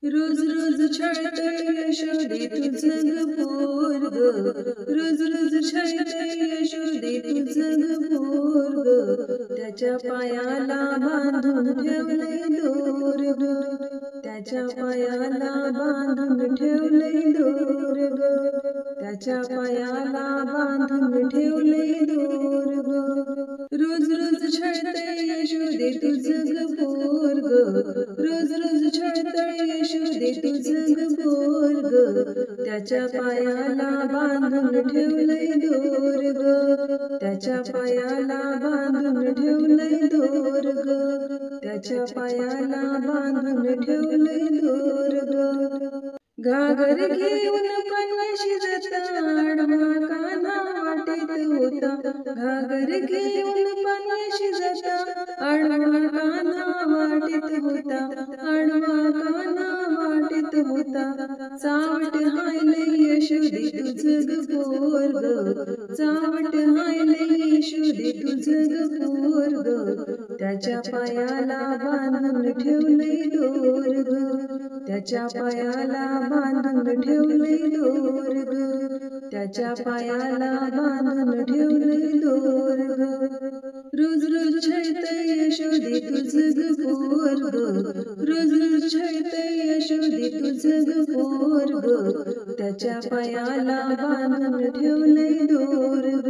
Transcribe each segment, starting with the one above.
रोज रोज छळतय यशोदे तुझं ग पोरग, रोज रोज छळतय यशोदे तुझं ग पोरग, त्याच्या पायाला बांधून ठेवलंय दोर ग, त्याच्या पायाला बांधून ठेवलंय दोर ग, त्याच्या पायाला बांधून ठेवलंय दोर ग. रोज रोज छळतय यशोदे तुझं ग पोरग, रोज रोज छळतय यशोदे तुझं ग पोरग, त्याच्या पायाला बांधून ठेवलंय दोर ग, त्याच्या पायाला बांधून ठेवलंय दोर ग, त्याच्या पायाला बांधून ठेवलंय दोर ग. घागर घेऊन पाण्याशी जाता आडवा कान्हा वाटेत होता, घागर घेऊन पाण्याशी जाता आडवा कान्हा वाटेत होता, आडवा कान्हा वाटेत होता. चावट हायलय यशोदे तुझं ग पोरग, चावट हायलय यशोदे तुझं ग पोरग, त्याच्या पायाला बांधून ठेवलंय दोर ग, त्याच्या पायाला बांधून ठेवलंय दोर ग, त्याच्या पायाला बांधून ठेवलंय दोर ग. रोज रोज छळतय यशोदे तुझं ग पोरग, रोज रोज छळतय यशोदे तुझं ग पोरग, त्याच्या पायाला बांधून ठेवलंय दोर ग,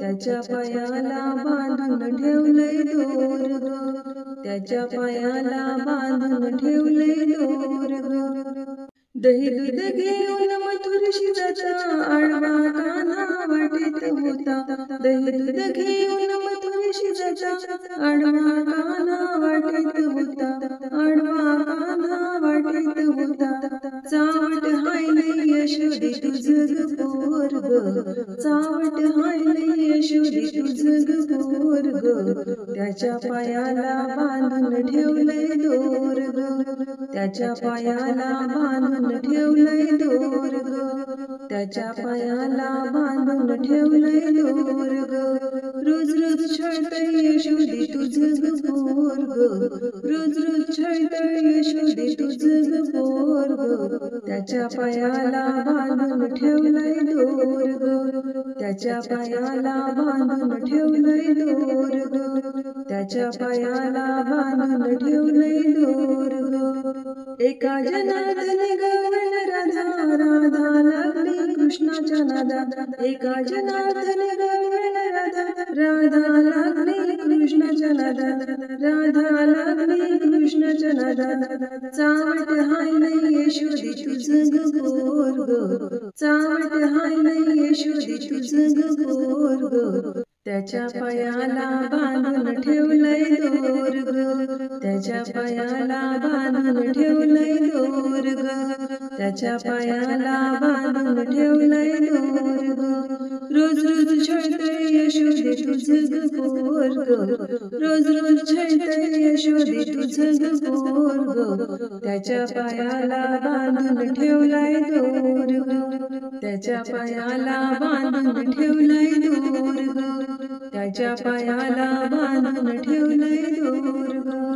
त्याच्या पायाला बांधून ठेवलंय दोर ग, त्याच्या पायाला बांधून ठेवलंय दोर ग. दही दूध घेऊन मथुरशी जाता आडवा कान्हा वाटेत होता, दही दूध घेऊन मथुरशी जाता आडवा कान्हा वाटेत होता, आडवा कान्हा वाटेत होता. चावट हायलय यशोदे तुझं ग पोरग, चावट हायलय यशोदे तुझं ग पोरग, त्याच्या पायाला बांधून ठेवलंय दोर ग, त्याच्या पायाला बांधून ठेवलंय दोर ग, त्याच्या पायाला बांधून ठेवलंय दोर ग. रोज रोज छळतय यशोदे तुझं ग पोरग, रोज रोज छळतय यशोदे तुझं ग पोरग, त्याच्या पायाला बांधून ठेवलंय दोर ग, त्याच्या पायाला बांधून ठेवलंय दोर ग, त्याच्या पायाला बांधून ठेवलंय दोर ग. एका जनार्दनी गवळण राधा, राधा लागली कृष्णाच्या नादात, एका जनार्दनी गवळण राधा, राधा लागली कृष्णाच्या नादात, राधा लागली कृष्णाच्या नादात. चावट हायलय यशोदे तुझं ग पोरग, चावट हायलय यशोदे तुझं ग पोरग, त्याच्या पायाला बांधून ठेवलंय दोर ग, त्याच्या पायाला बांधून ठेवलंय दोर ग, त्याच्या पायाला बांधून ठेवलंय दोर ग. रोज रोज छळतय यशोदे तुझं ग पोरग, रोज रोज छळतय यशोदे तुझं ग पोरग, त्याच्या पायाला बांधून ठेवलंय दोर ग, त्याच्या पायाला बांधून ठेवलंय दोर ग, त्याच्या पायाला बांधून ठेवलंय दोर ग.